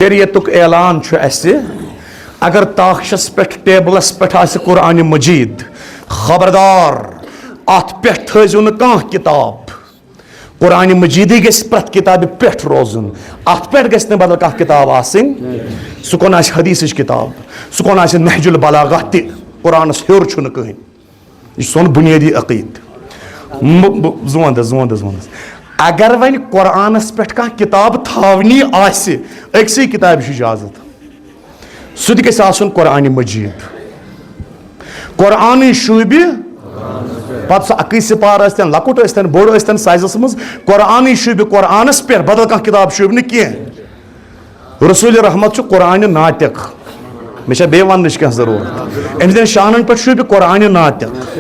شریعتک اعلان چھُ اسہِ اگر تاخشس پٮ۪ٹھ ٹیبلس پٮ۪ٹھ آسہِ قرآن مجید خبردار اتھ پٮ۪ٹھ تھٲیزیو نہٕ کانٛہہ کتاب قرآن مجیدٕے گژھِ پرٛٮ۪تھ کتابہِ پٮ۪ٹھ روزُن اتھ پٮ۪ٹھ گژھِ نہٕ بدل کانٛہہ کتاب آسٕنۍ سُہ کۄن آسہِ حدیثٕچ کتاب سُہ کۄن آسہِ نہج البلاغہ تہِ قرآنس ہیوٚر چھُنہٕ کٕہٕنۍ یہِ چھُ سون بُنیٲدی عقیٖدٕ زونٛد حظ اگر وۄنۍ قرآنس پٮ۪ٹھ کانٛہہ کتاب تھاونی آسہِ أکسٕے کتابہِ چھُ اجازت سُہ تہِ گژھِ آسُن قرآن مجید قرآنٕے شوٗبہِ پتہٕ سُہ اکٕے سپار ٲسۍتن لۄکُٹ ٲسۍتن بوٚڑ ٲسۍتن سایزس منٛز قرآنٕے شوٗبہِ قرآنس پٮ۪ٹھ بدل کانٛہہ کتاب شوٗبہِ نہٕ کینٛہہ رسول رحمت چھُ قرآنہِ ناطق مےٚ چھا بیٚیہِ وننٕچ کینٛہہ ضروٗرت أمۍ سٕنٛدٮ۪ن شانن پٮ۪ٹھ شوٗبہِ قرآنہِ ناطق